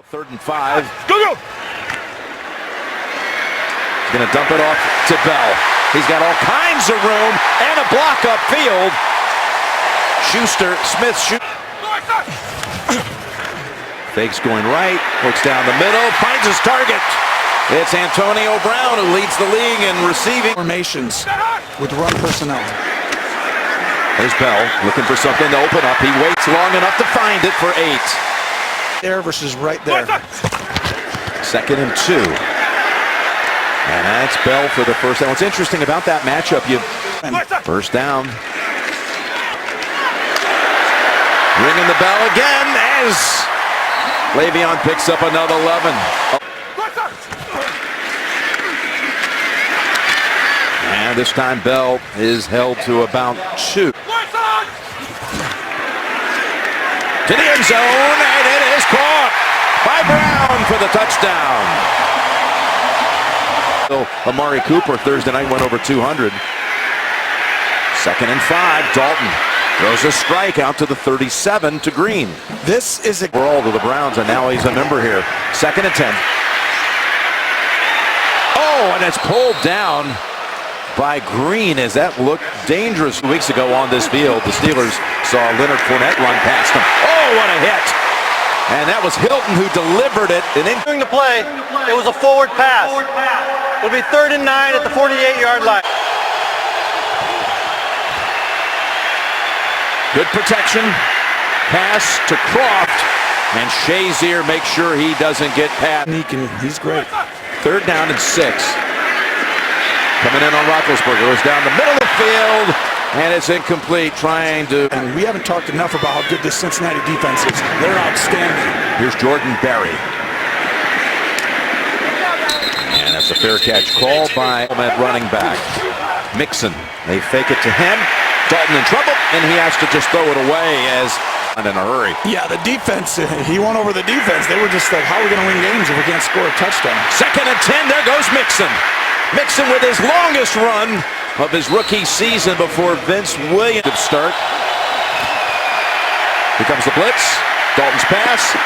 3rd and 5. Go! He's going to dump it off to Bell. He's got all kinds of room and a block upfield. Smith shoot. Fakes going right, looks down the middle, finds his target. It's Antonio Brown who leads the league in receiving. Formations with run personnel. There's Bell looking for something to open up. He waits long enough to find it for 8. There versus right there. 2nd and 2. And that's Bell for the first down. What's interesting about that matchup, first down. Ringing the bell again as Le'Veon picks up another 11. And this time Bell is held to about 2. To the end zone, and it is caught by Brown for the touchdown. Amari Cooper Thursday night went over 200. 2nd and 5, Dalton throws a strike out to the 37 to Green. This is a all to the Browns, and now he's a member here. 2nd and 10. Oh, and it's pulled down by Green as that looked dangerous weeks ago on this field. The Steelers saw Leonard Fournette run past him. Oh, what a hit! And that was Hilton who delivered it. And during the play, it was a forward pass. It'll be 3rd and 9 at the 48-yard line. Good protection. Pass to Croft. And Shazier makes sure he doesn't get past. He's great. 3rd down and 6. Coming in on Roethlisberger. Goes down the middle of the field. And it's incomplete, trying to... And we haven't talked enough about how good this Cincinnati defense is. They're outstanding. Here's Jordan Berry. And that's a fair catch call by running back. Mixon. They fake it to him. Dalton in trouble, and he has to just throw it away as in a hurry. Yeah, the defense, he won over the defense. They were just like, how are we going to win games if we can't score a touchdown? 2nd and 10, there goes Mixon. Mixon with his longest run of his rookie season before Vince Williams could start. Here comes the blitz. Dalton's pass.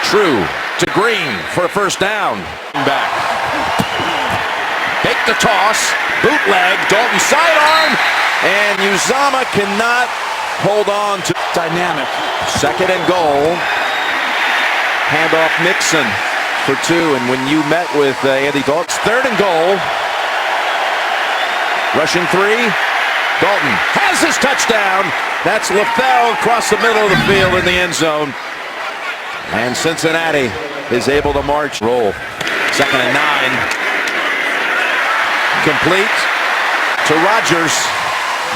True to Green for a first down. Back. Take the toss. Bootleg. Dalton sidearm. And Uzama cannot hold on to dynamic. 2nd and goal. Handoff Mixon for 2. And when you met with Andy Dalton, 3rd and goal. Rushing 3. Dalton has his touchdown. That's LaFell across the middle of the field in the end zone. And Cincinnati is able to march. Roll. 2nd and 9. Complete to Rodgers.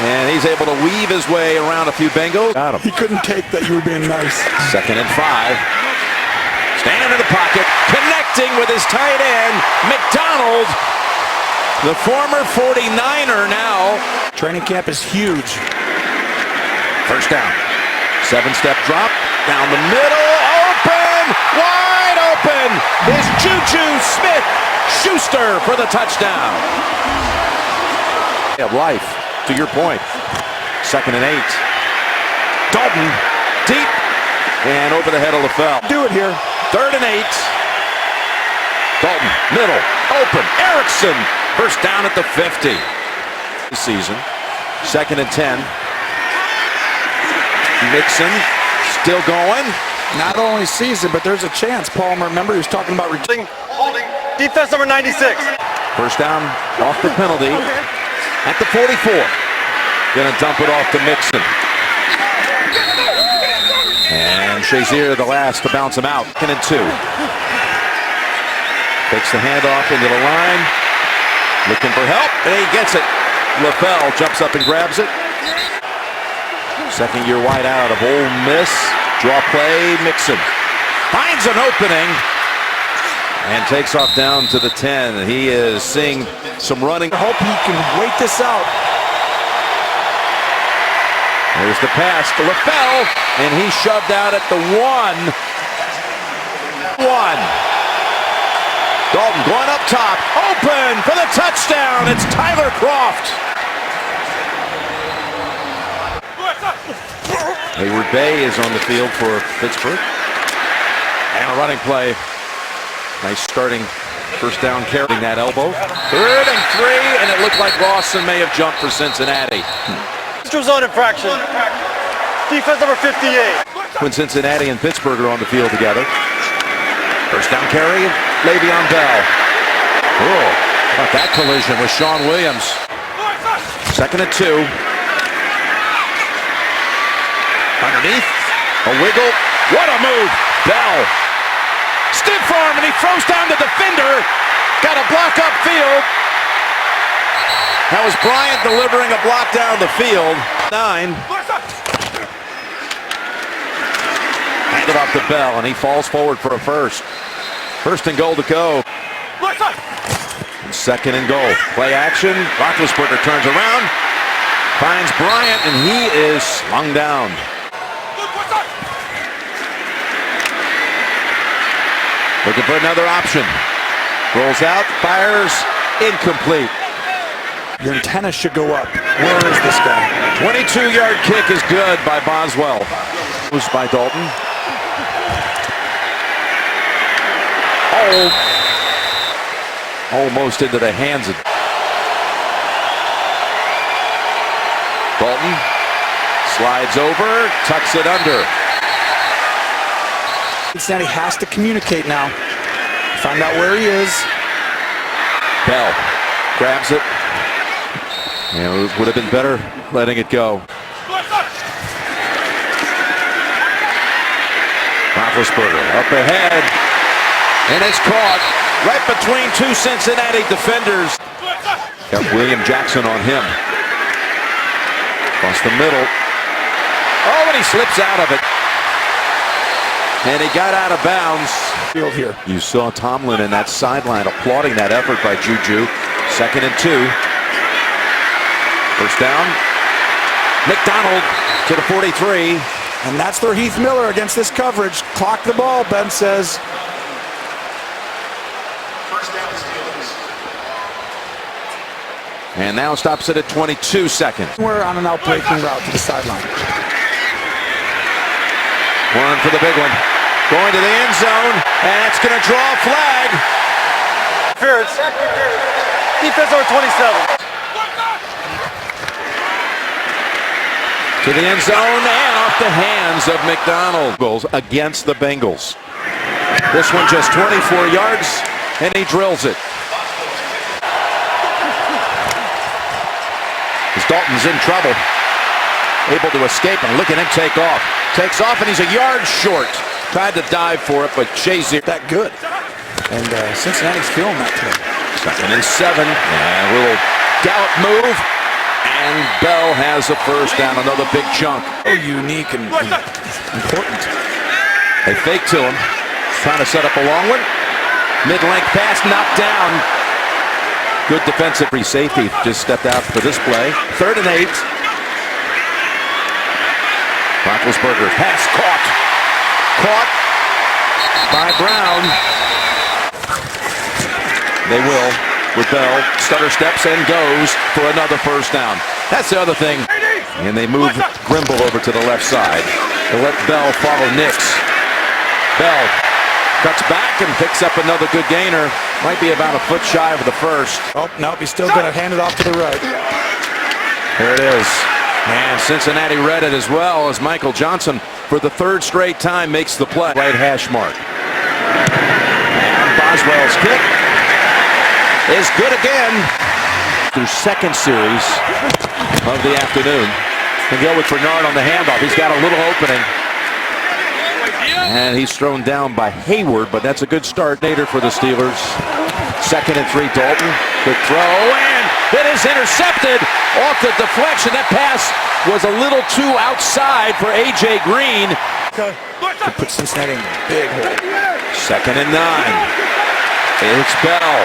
And he's able to weave his way around a few Bengals. Got him. He couldn't take that you were being nice. 2nd and 5. Standing in the pocket. Connecting with his tight end, McDonald. The former 49er now. Training camp is huge. First down. 7-step drop. Down the middle. Open. Wide open. Is Juju Smith-Schuster for the touchdown. Of life, to your point. 2nd and 8. Dalton. Deep. And over the head of LaFell. Do it here. 3rd and 8. Dalton. Middle. Open. Erickson. First down at the 50. This season. 2nd and 10. Mixon still going. Not only season, but there's a chance. Palmer, remember, he was talking about holding. Defense number 96. First down off the penalty at the 44. Gonna dump it off to Mixon. And Shazier the last to bounce him out. 2nd and 2. Takes the handoff into the line. Looking for help, and he gets it. LaFell jumps up and grabs it. 2nd-year wide out of Ole Miss. Draw play, Mixon. Finds an opening. And takes off down to the 10. He is seeing some running. I hope he can wait this out. There's the pass to LaFell. And he shoved out at the 1. Dalton going up top, open for the touchdown. It's Tyler Croft. Hayward Bay is on the field for Pittsburgh. And a running play. Nice starting first down carrying that elbow. 3rd and 3, and it looked like Lawson may have jumped for Cincinnati. Extra zone infraction. Defense number 58. When Cincinnati and Pittsburgh are on the field together. First down carry, Le'Veon Bell. Oh, about that collision with Sean Williams. 2nd and 2. Underneath, a wiggle. What a move, Bell. Stiff arm, and he throws down the defender. Got a block upfield. That was Bryant delivering a block down the field. 9. Handed off to Bell, and he falls forward for a first. 1st and goal to go. 2nd and goal. Play action. Roethlisberger turns around, finds Bryant, and he is slung down. Looking for another option. Rolls out, fires, incomplete. Your antenna should go up. Where is this guy? 22-yard kick is good by Boswell. It was by Dalton. Oh, almost into the hands of Dalton. Slides over, tucks it under. Cincinnati has to communicate now. Find out where he is. Bell grabs it. Yeah, it would have been better letting it go. Roethlisberger up ahead, and it's caught right between 2 Cincinnati defenders. Got William Jackson on him. Across the middle. Oh, and he slips out of it. And he got out of bounds. Field here. You saw Tomlin in that sideline applauding that effort by Juju. 2nd and 2. First down. McDonald to the 43. And that's their Heath Miller against this coverage. Clock the ball, Ben says. And now stops it at 22 seconds. We're on an outbreaking route to the sideline. One for the big one. Going to the end zone, and it's going to draw a flag. Interference. Defense number 27. To the end zone and off the hands of McDonald. Goals against the Bengals. This one just 24 yards, and he drills it. As Dalton's in trouble. Able to escape, and look at him take off. Takes off, and he's a yard short. Tried to dive for it, but Shazier That good. And Cincinnati's feeling that today. 2nd and 7. And a little gallop move. And Bell has a first down, another big chunk. So unique and important. They fake to him. Trying to set up a long one. Mid-length pass knocked down. Good defensive free safety just stepped out for this play. 3rd and 8. Roethlisberger pass caught. Caught by Brown. They will with Bell. Stutter steps and goes for another first down. That's the other thing. And they move Grimble over to the left side. They let Bell follow Nix. Bell cuts back and picks up another good gainer. Might be about a foot shy of the first. Oh, no, he's still going to hand it off to the right. There it is. And Cincinnati read it as well as Michael Johnson for the 3rd straight time makes the play. Right hash mark. And Boswell's kick is good again. Their 2nd series of the afternoon. They go with Bernard on the handoff. He's got a little opening. And he's thrown down by Hayward, but that's a good start. Nader for the Steelers. 2nd and 3, Dalton. Good throw, and it is intercepted off the deflection. That pass was a little too outside for A.J. Green. To put Cincinnati in a big hole. 2nd and 9. It's Bell.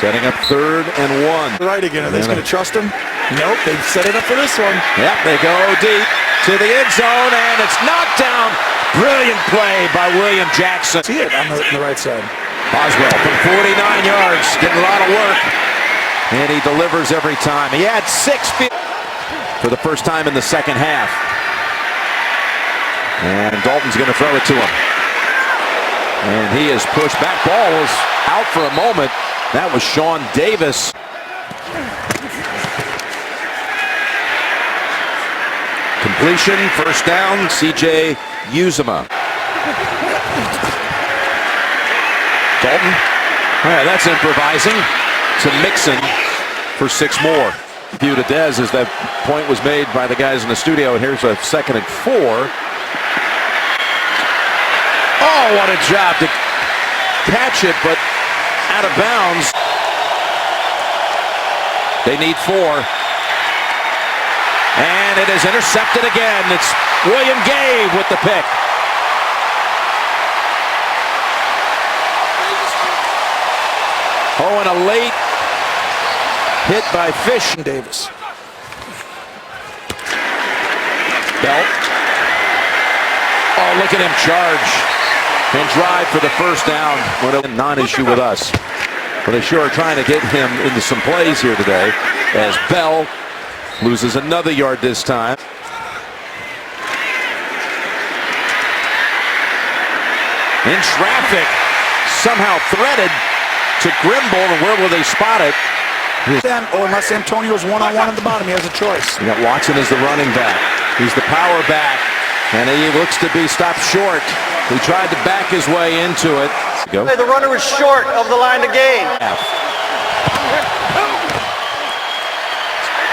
Setting up 3rd and 1. Right again. Are they just going to trust him? Nope, they've set it up for this one. Yep, they go deep to the end zone, and it's knocked down. Brilliant play by William Jackson. See it on the right side. Boswell from 49 yards, getting a lot of work. And he delivers every time. He had 6 feet for the first time in the second half. And Dalton's going to throw it to him. And he is pushed back. Ball was out for a moment. That was Sean Davis. Completion, first down, C.J. Uzomah. Dalton. All right, that's improvising to Mixon for 6 more. View to Dez as that point was made by the guys in the studio. And here's a 2nd and 4. Oh, what a job to catch it, but out of bounds. They need 4. And it is intercepted again. It's William Gay with the pick. Oh, and a late hit by Fish. Davis. Belt. Oh, look at him charge and drive for the first down. What a non-issue with us. But they sure are trying to get him into some plays here today as Bell loses another yard this time. In traffic, somehow threaded to Grimble, and where will they spot it? Unless Antonio's one-on-one at the bottom, he has a choice. You got Watson as the running back. He's the power back, and he looks to be stopped short. He tried to back his way into it. Go. The runner was short of the line to gain.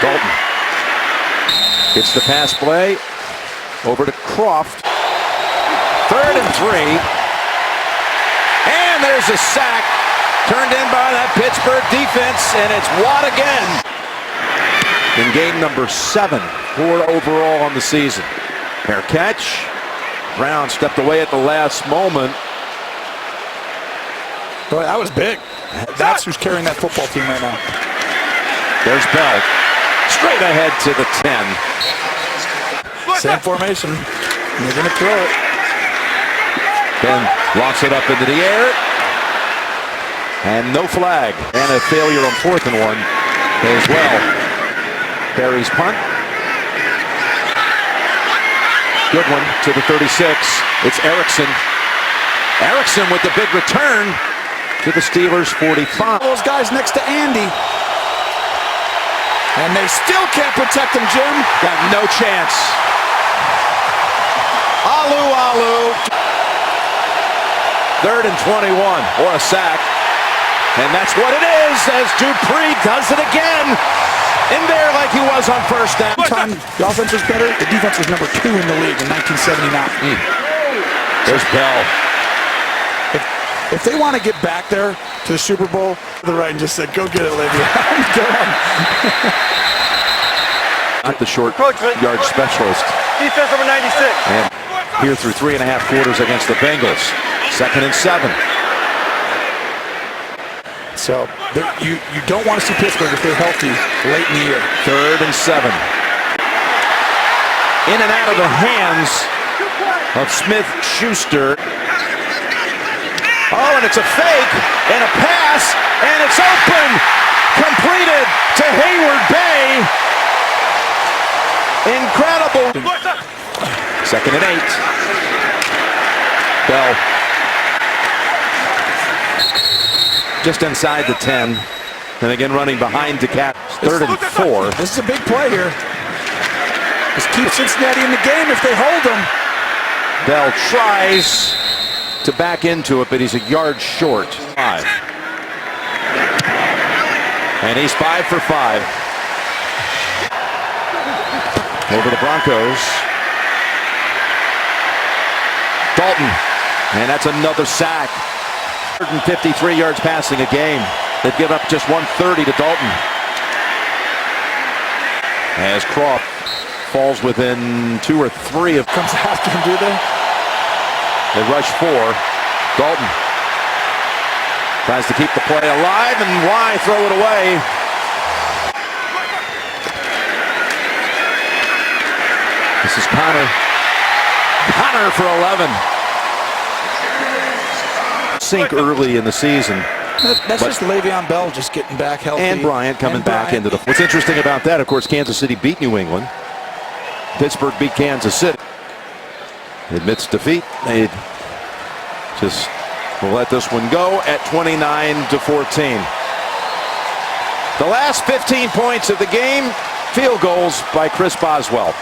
Dalton gets the pass play over to Croft. 3rd and 3. And there's a sack turned in by that Pittsburgh defense, and it's Watt again. In game number 7, 4 overall on the season. Fair catch. Brown stepped away at the last moment. Boy, that was big. That's who's carrying that football team right now. There's Bell. Straight ahead to the 10. Same formation. They're going to throw it. Then launch it up into the air. And no flag. And a failure on 4th and 1 as well. Barry's punt. Good one to the 36. It's Erickson. Erickson with the big return to the Steelers 45. Those guys next to Andy. And they still can't protect him, Jim. Got no chance. Alu. 3rd and 21. Or a sack. And that's what it is as Dupree does it again. In there like he was on first down. Time the offense was better, the defense was number 2 in the league in 1979. There's Bell. If they want to get back there to the Super Bowl, the right and just said, go get it, Olivia. I'm done. Not the short yard specialist. Defense number 96. And here through 3.5 quarters against the Bengals. 2nd and 7. So you don't want to see Pittsburgh if they're healthy late in the year. 3rd and 7. In and out of the hands of Smith-Schuster. Oh, and it's a fake and a pass, and it's open. Completed to Hayward Bay. Incredible. 2nd and 8. Bell. Just inside the 10. And again running behind DeCap. 3rd and 4. This is a big play here. Just keep Cincinnati in the game if they hold them. Bell tries to back into it, but he's a yard short. 5. And he's 5 for 5. Over the Broncos. Dalton. And that's another sack. 153 yards passing a game. They've given up just 130 to Dalton. As Croft falls within 2 or 3 of... Comes after him, do they? They rush 4. Dalton tries to keep the play alive, and why throw it away? This is Connor. Connor for 11. Sink early in the season. That's just Le'Veon Bell just getting back healthy. And Bryant coming back into the... What's interesting about that, of course, Kansas City beat New England. Pittsburgh beat Kansas City. Admits defeat. They just will let this one go at 29-14. The last 15 points of the game, field goals by Chris Boswell.